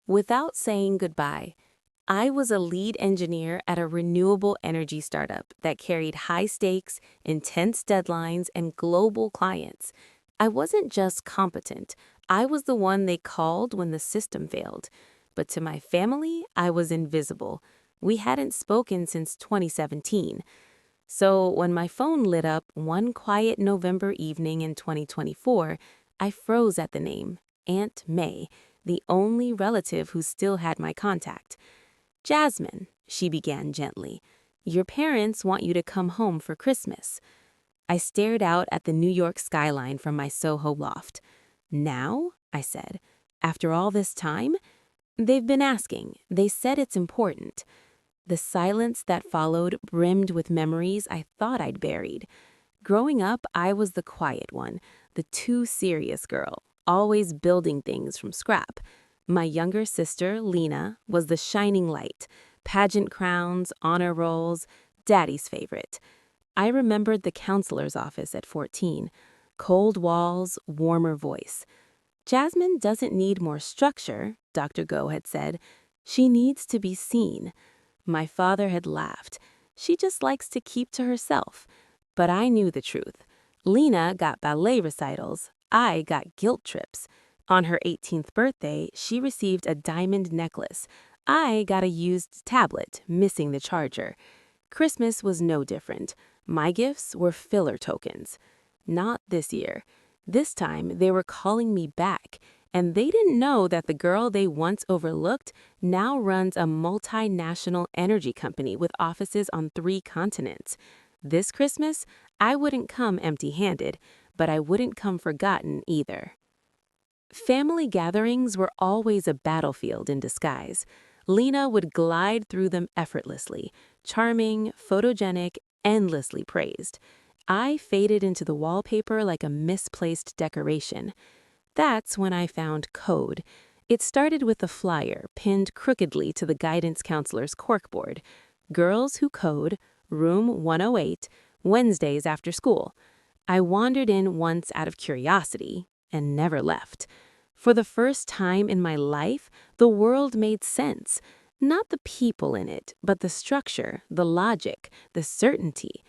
Without saying goodbye, I was a lead engineer at a renewable energy startup that carried high stakes, intense deadlines, and global clients. I wasn't just competent, I was the one they called when the system failed. But to my family, I was invisible. We hadn't spoken since 2017. So when my phone lit up one quiet November evening in 2024, I froze at the name, Aunt May, the only relative who still had my contact. Jasmine, she began gently, your parents want you to come home for Christmas. I stared out at the New York skyline from my Soho loft. Now? I said. After all this time? They've been asking. They said it's important. The silence that followed brimmed with memories I thought I'd buried. Growing up, I was the quiet one, the too serious girl, always building things from scrap. My younger sister, Lena, was the shining light, pageant crowns, honor rolls, daddy's favorite. I remembered the counselor's office at 14. Cold walls, warmer voice. Jasmine doesn't need more structure, Dr. Go had said. She needs to be seen. My father had laughed. She just likes to keep to herself. But I knew the truth. Lena got ballet recitals. I got guilt trips. On her 18th birthday, she received a diamond necklace. I got a used tablet, missing the charger. Christmas was no different. My gifts were filler tokens. Not this year. This time, they were calling me back, and they didn't know that the girl they once overlooked now runs a multinational energy company with offices on 3 continents. This Christmas, I wouldn't come empty-handed, but I wouldn't come forgotten either. Family gatherings were always a battlefield in disguise. Lena would glide through them effortlessly, charming, photogenic, endlessly praised. I faded into the wallpaper like a misplaced decoration. That's when I found code. It started with a flyer pinned crookedly to the guidance counselor's corkboard. Girls who code, room 108, Wednesdays after school. I wandered in once out of curiosity and never left. For the first time in my life, the world made sense. Not the people in it, but the structure, the logic, the certainty.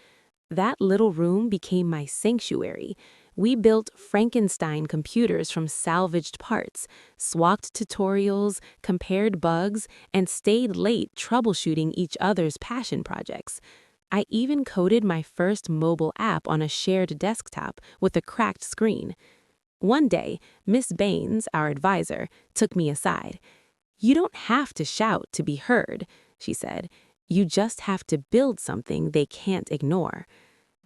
That little room became my sanctuary. We built Frankenstein computers from salvaged parts, swapped tutorials, compared bugs, and stayed late troubleshooting each other's passion projects. I even coded my first mobile app on a shared desktop with a cracked screen. One day, Miss Baines, our advisor, took me aside. "You don't have to shout to be heard," she said. "You just have to build something they can't ignore."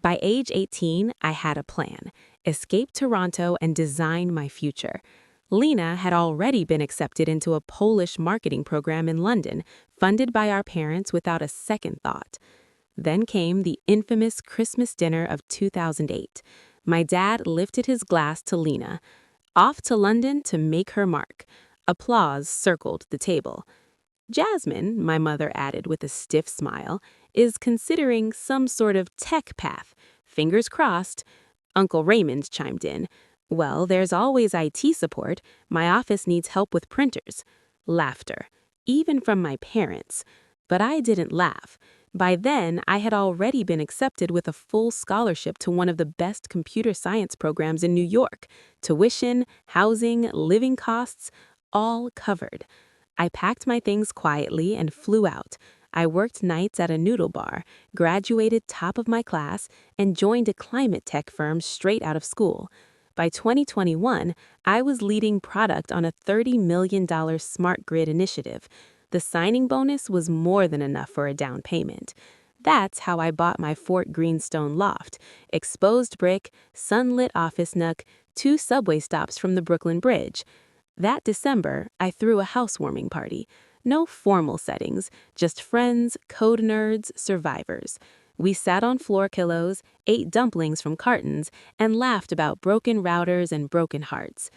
By age 18, I had a plan: escape Toronto and design my future. Lena had already been accepted into a Polish marketing program in London, funded by our parents without a second thought. Then came the infamous Christmas dinner of 2008. My dad lifted his glass to Lena. Off to London to make her mark. Applause circled the table. Jasmine, my mother added with a stiff smile, is considering some sort of tech path. Fingers crossed. Uncle Raymond chimed in. Well, there's always IT support. My office needs help with printers. Laughter, even from my parents. But I didn't laugh. By then, I had already been accepted with a full scholarship to one of the best computer science programs in New York. Tuition, housing, living costs, all covered. I packed my things quietly and flew out. I worked nights at a noodle bar, graduated top of my class, and joined a climate tech firm straight out of school. By 2021, I was leading product on a $30 million smart grid initiative. The signing bonus was more than enough for a down payment. That's how I bought my Fort Greenstone loft, exposed brick, sunlit office nook, 2 subway stops from the Brooklyn Bridge. That December, I threw a housewarming party. No formal settings, just friends, code nerds, survivors. We sat on floor pillows, ate dumplings from cartons, and laughed about broken routers and broken hearts.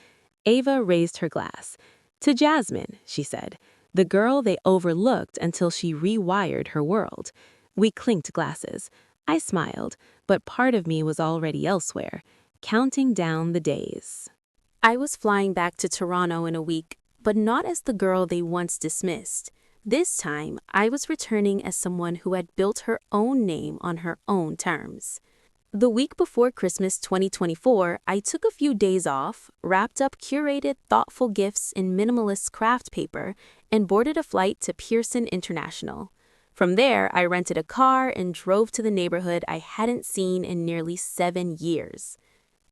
Ava raised her glass. "To Jasmine," she said, "the girl they overlooked until she rewired her world." We clinked glasses. I smiled, but part of me was already elsewhere, counting down the days. I was flying back to Toronto in a week. but not as the girl they once dismissed. This time, I was returning as someone who had built her own name on her own terms. The week before Christmas 2024, I took a few days off, wrapped up curated, thoughtful gifts in minimalist craft paper, and boarded a flight to Pearson International. From there, I rented a car and drove to the neighborhood I hadn't seen in nearly 7 years.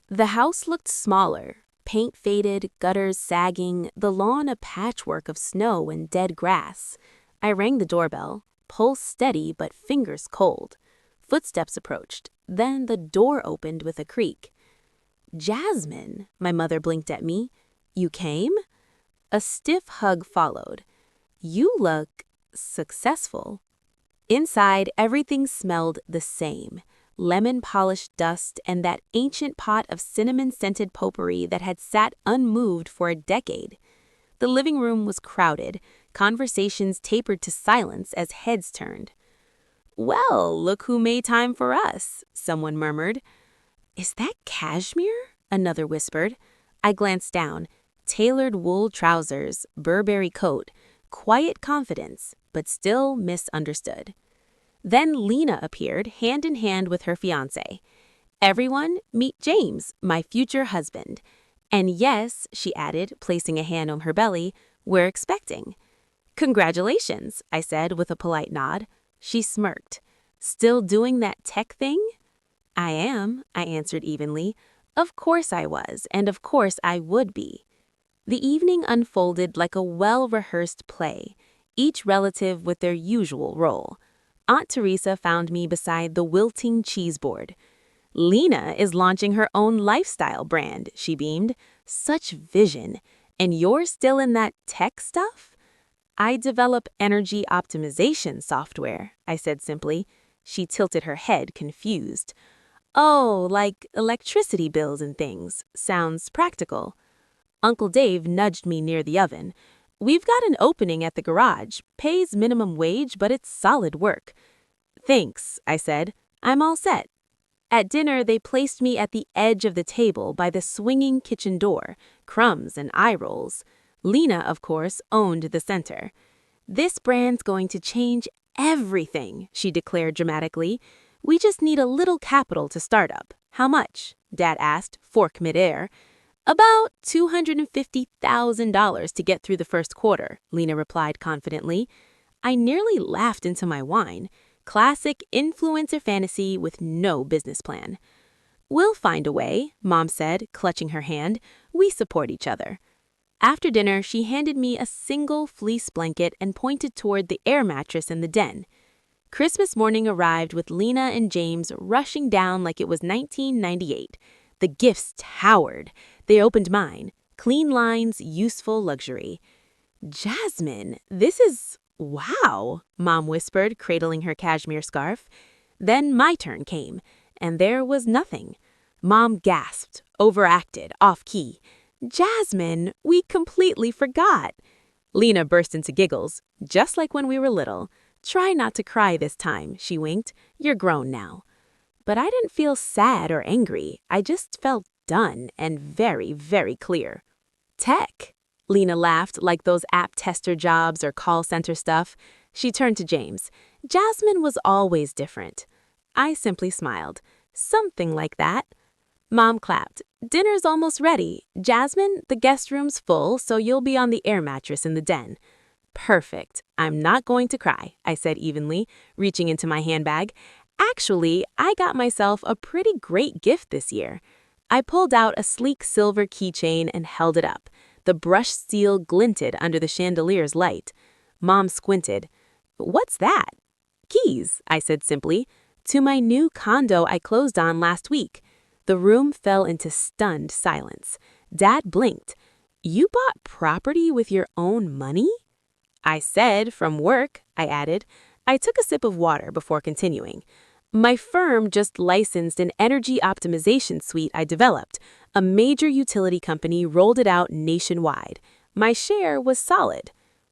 The house looked smaller, paint faded, gutters sagging, the lawn a patchwork of snow and dead grass. I rang the doorbell, pulse steady but fingers cold. Footsteps approached. Then the door opened with a creak. "Jasmine," my mother blinked at me. "You came?" A stiff hug followed. "You look successful." Inside, everything smelled the same. Lemon-polished dust and that ancient pot of cinnamon-scented potpourri that had sat unmoved for a decade. The living room was crowded, conversations tapered to silence as heads turned. "Well, look who made time for us," someone murmured. "Is that cashmere?" another whispered. I glanced down. Tailored wool trousers, Burberry coat, quiet confidence, but still misunderstood. Then Lena appeared, hand in hand with her fiancé. "Everyone, meet James, my future husband. And yes," she added, placing a hand on her belly, "we're expecting." "Congratulations," I said with a polite nod. She smirked. "Still doing that tech thing?" "I am," I answered evenly. Of course I was, and of course I would be. The evening unfolded like a well-rehearsed play, each relative with their usual role. Aunt Teresa found me beside the wilting cheese board. "Lena is launching her own lifestyle brand," she beamed. "Such vision. And you're still in that tech stuff?" "I develop energy optimization software," I said simply. She tilted her head, confused. "Oh, like electricity bills and things. Sounds practical." Uncle Dave nudged me near the oven. "We've got an opening at the garage. Pays minimum wage, but it's solid work." "Thanks," I said. "I'm all set." At dinner, they placed me at the edge of the table by the swinging kitchen door, crumbs and eye rolls. Lena, of course, owned the center. "This brand's going to change everything," she declared dramatically. "We just need a little capital to start up." "How much?" Dad asked, fork midair. "About $250,000 to get through the first quarter," Lena replied confidently. I nearly laughed into my wine. Classic influencer fantasy with no business plan. "We'll find a way," Mom said, clutching her hand. "We support each other." After dinner, she handed me a single fleece blanket and pointed toward the air mattress in the den. Christmas morning arrived with Lena and James rushing down like it was 1998. The gifts towered. They opened mine. Clean lines, useful luxury. "Jasmine, this is wow," Mom whispered, cradling her cashmere scarf. Then my turn came, and there was nothing. Mom gasped, overacted, off-key. "Jasmine, we completely forgot." Lena burst into giggles, just like when we were little. "Try not to cry this time," she winked. "You're grown now." But I didn't feel sad or angry. I just felt done and very, very clear. "Tech," Lena laughed, like those app tester jobs or call center stuff. She turned to James. "Jasmine was always different." I simply smiled. "Something like that." Mom clapped. "Dinner's almost ready. Jasmine, the guest room's full, so you'll be on the air mattress in the den." "Perfect. I'm not going to cry," I said evenly, reaching into my handbag. "Actually, I got myself a pretty great gift this year." I pulled out a sleek silver keychain and held it up. The brushed steel glinted under the chandelier's light. Mom squinted. "What's that?" "Keys," I said simply. "To my new condo I closed on last week." The room fell into stunned silence. Dad blinked. "You bought property with your own money?" "I said from work," I added. I took a sip of water before continuing. "My firm just licensed an energy optimization suite I developed. A major utility company rolled it out nationwide. My share was solid."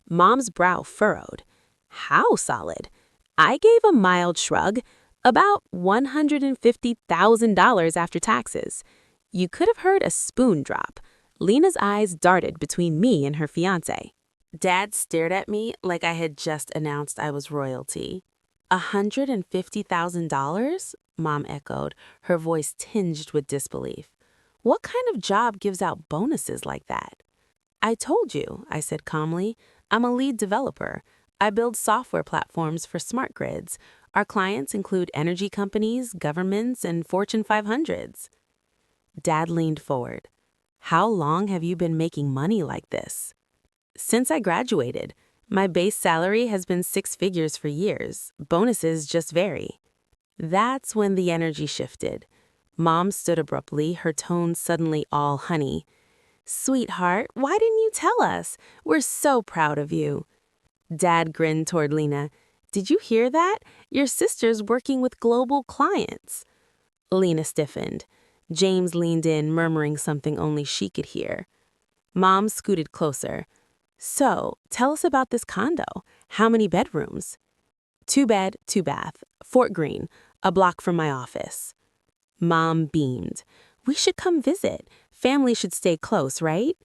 Mom's brow furrowed. "How solid?" I gave a mild shrug. "About $150,000 after taxes." You could have heard a spoon drop. Lena's eyes darted between me and her fiancé. Dad stared at me like I had just announced I was royalty. $150,000? Mom echoed, her voice tinged with disbelief. What kind of job gives out bonuses like that? I told you, I said calmly. I'm a lead developer. I build software platforms for smart grids. Our clients include energy companies, governments, and Fortune 500s. Dad leaned forward. How long have you been making money like this? Since I graduated. My base salary has been 6 figures for years. Bonuses just vary. That's when the energy shifted. Mom stood abruptly, her tone suddenly all honey. Sweetheart, why didn't you tell us? We're so proud of you. Dad grinned toward Lena. Did you hear that? Your sister's working with global clients. Lena stiffened. James leaned in, murmuring something only she could hear. Mom scooted closer. So, tell us about this condo. How many bedrooms? 2 bed, 2 bath, Fort Greene, a block from my office. Mom beamed. We should come visit. Family should stay close, right?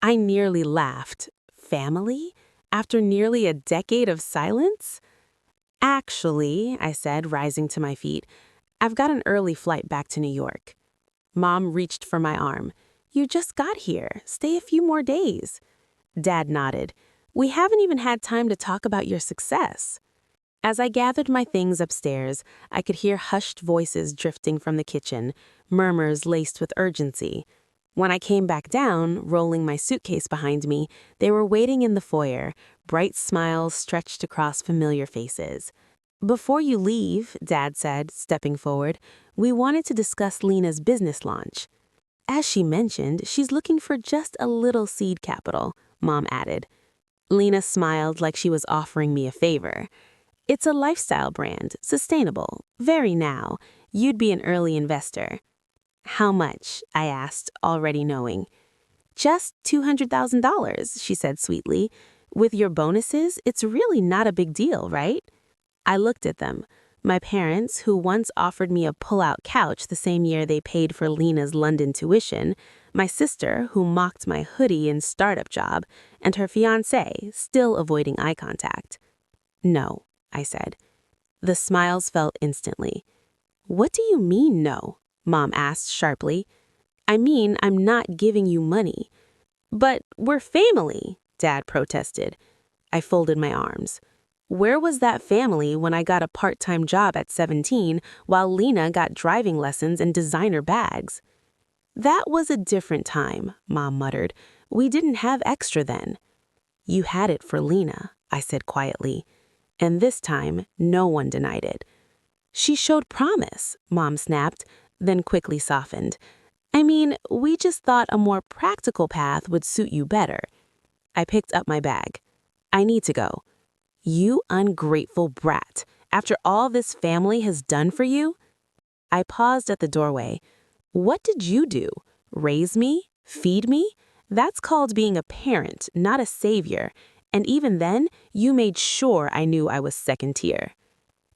I nearly laughed. Family? After nearly a decade of silence? Actually, I said, rising to my feet, I've got an early flight back to New York. Mom reached for my arm. You just got here. Stay a few more days. Dad nodded. We haven't even had time to talk about your success. As I gathered my things upstairs, I could hear hushed voices drifting from the kitchen, murmurs laced with urgency. When I came back down, rolling my suitcase behind me, they were waiting in the foyer, bright smiles stretched across familiar faces. Before you leave, Dad said, stepping forward, we wanted to discuss Lena's business launch. As she mentioned, she's looking for just a little seed capital, Mom added. Lena smiled like she was offering me a favor. It's a lifestyle brand, sustainable, very now. You'd be an early investor. How much? I asked, already knowing. Just $200,000, she said sweetly. With your bonuses, it's really not a big deal, right? I looked at them. My parents, who once offered me a pull-out couch the same year they paid for Lena's London tuition, my sister, who mocked my hoodie and startup job, and her fiancé, still avoiding eye contact. No, I said. The smiles fell instantly. What do you mean, no? Mom asked sharply. I mean, I'm not giving you money. But we're family, Dad protested. I folded my arms. Where was that family when I got a part-time job at 17 while Lena got driving lessons and designer bags? That was a different time, Mom muttered. We didn't have extra then. You had it for Lena, I said quietly. And this time, no one denied it. She showed promise, Mom snapped, then quickly softened. I mean, we just thought a more practical path would suit you better. I picked up my bag. I need to go. You ungrateful brat. After all this family has done for you? I paused at the doorway. What did you do? Raise me? Feed me? That's called being a parent, not a savior. And even then, you made sure I knew I was second tier.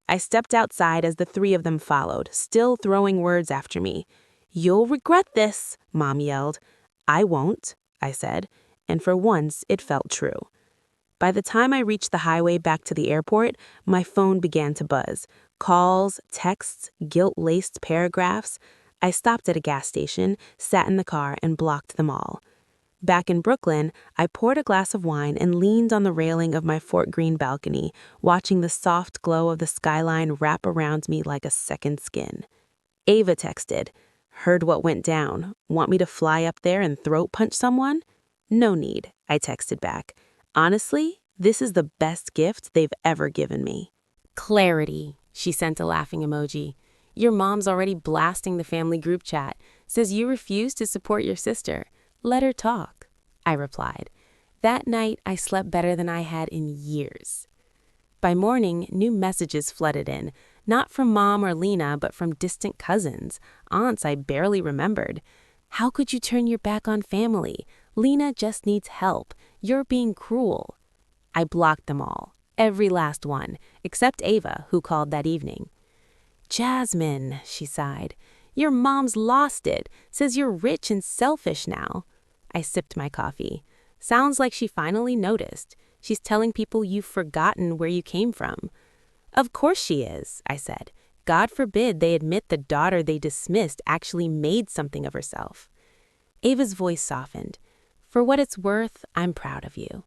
I stepped outside as the 3 of them followed, still throwing words after me. You'll regret this, Mom yelled. I won't, I said, and for once it felt true. By the time I reached the highway back to the airport, my phone began to buzz. Calls, texts, guilt-laced paragraphs. I stopped at a gas station, sat in the car, and blocked them all. Back in Brooklyn, I poured a glass of wine and leaned on the railing of my Fort Greene balcony, watching the soft glow of the skyline wrap around me like a second skin. Ava texted, "Heard what went down. Want me to fly up there and throat punch someone?" "No need," I texted back. Honestly, this is the best gift they've ever given me. Clarity, she sent a laughing emoji. Your mom's already blasting the family group chat. Says you refuse to support your sister. Let her talk, I replied. That night, I slept better than I had in years. By morning, new messages flooded in, not from Mom or Lena, but from distant cousins, aunts I barely remembered. How could you turn your back on family? Lena just needs help. You're being cruel. I blocked them all, every last one, except Ava, who called that evening. Jasmine, she sighed. Your mom's lost it. Says you're rich and selfish now. I sipped my coffee. Sounds like she finally noticed. She's telling people you've forgotten where you came from. Of course she is, I said. God forbid they admit the daughter they dismissed actually made something of herself. Ava's voice softened. For what it's worth, I'm proud of you.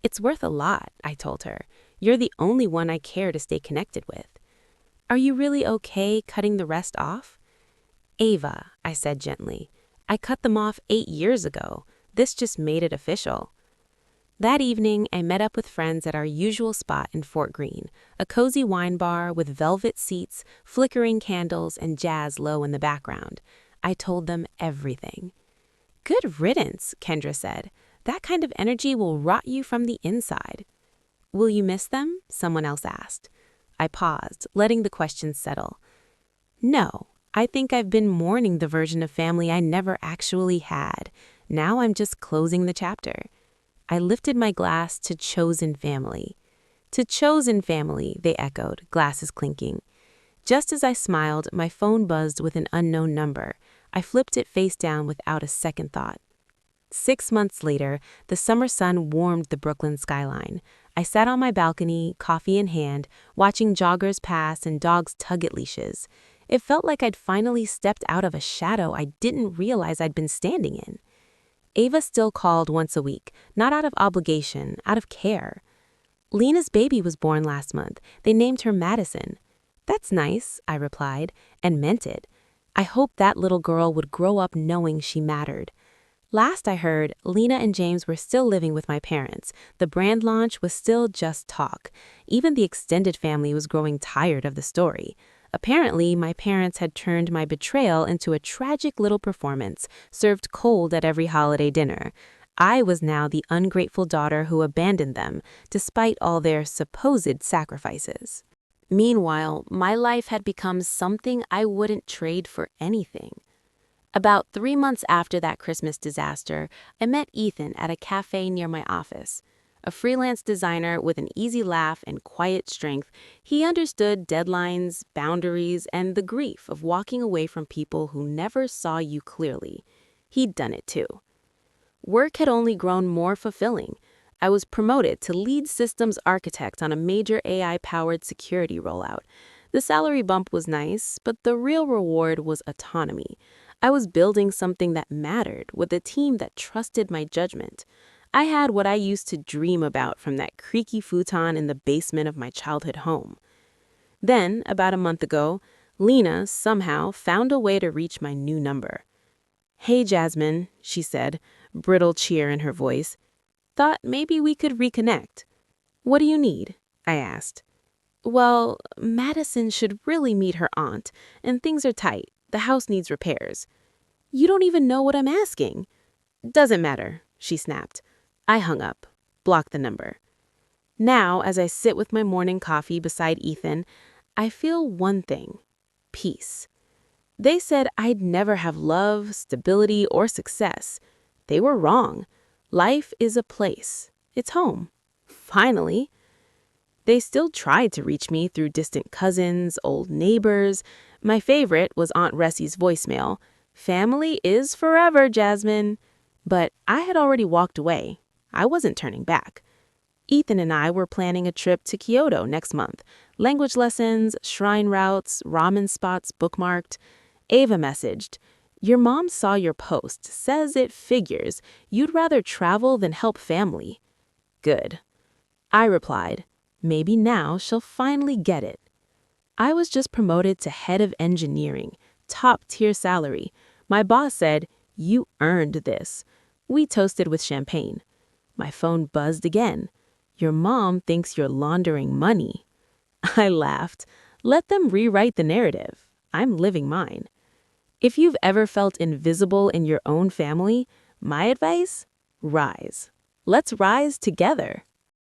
It's worth a lot, I told her. You're the only one I care to stay connected with. Are you really okay cutting the rest off? Ava, I said gently, I cut them off 8 years ago. This just made it official. That evening, I met up with friends at our usual spot in Fort Greene, a cozy wine bar with velvet seats, flickering candles, and jazz low in the background. I told them everything. Good riddance, Kendra said. That kind of energy will rot you from the inside. Will you miss them? Someone else asked. I paused, letting the question settle. No, I think I've been mourning the version of family I never actually had. Now I'm just closing the chapter. I lifted my glass to chosen family. To chosen family, they echoed, glasses clinking. Just as I smiled, my phone buzzed with an unknown number. I flipped it face down without a second thought. 6 months later, the summer sun warmed the Brooklyn skyline. I sat on my balcony, coffee in hand, watching joggers pass and dogs tug at leashes. It felt like I'd finally stepped out of a shadow I didn't realize I'd been standing in. Ava still called once a week, not out of obligation, out of care. Lena's baby was born last month. They named her Madison. That's nice, I replied, and meant it. I hoped that little girl would grow up knowing she mattered. Last I heard, Lena and James were still living with my parents. The brand launch was still just talk. Even the extended family was growing tired of the story. Apparently, my parents had turned my betrayal into a tragic little performance, served cold at every holiday dinner. I was now the ungrateful daughter who abandoned them, despite all their supposed sacrifices. Meanwhile, my life had become something I wouldn't trade for anything. About 3 months after that Christmas disaster, I met Ethan at a cafe near my office. A freelance designer with an easy laugh and quiet strength, he understood deadlines, boundaries, and the grief of walking away from people who never saw you clearly. He'd done it too. Work had only grown more fulfilling. I was promoted to lead systems architect on a major AI-powered security rollout. The salary bump was nice, but the real reward was autonomy. I was building something that mattered with a team that trusted my judgment. I had what I used to dream about from that creaky futon in the basement of my childhood home. Then, about a month ago, Lena somehow found a way to reach my new number. Hey, Jasmine, she said, brittle cheer in her voice. Thought maybe we could reconnect. What do you need? I asked. Well, Madison should really meet her aunt, and things are tight. The house needs repairs. You don't even know what I'm asking. Doesn't matter, she snapped. I hung up, blocked the number. Now, as I sit with my morning coffee beside Ethan, I feel one thing: peace. They said I'd never have love, stability, or success. They were wrong. Life is a place. It's home. Finally. They still tried to reach me through distant cousins, old neighbors. My favorite was Aunt Ressie's voicemail. Family is forever, Jasmine. But I had already walked away. I wasn't turning back. Ethan and I were planning a trip to Kyoto next month. Language lessons, shrine routes, ramen spots bookmarked. Ava messaged, "Your mom saw your post, says it figures. You'd rather travel than help family." Good. I replied, maybe now she'll finally get it. I was just promoted to head of engineering, top-tier salary. My boss said, "You earned this." We toasted with champagne. My phone buzzed again. "Your mom thinks you're laundering money." I laughed. Let them rewrite the narrative. I'm living mine. If you've ever felt invisible in your own family, my advice? Rise. Let's rise together.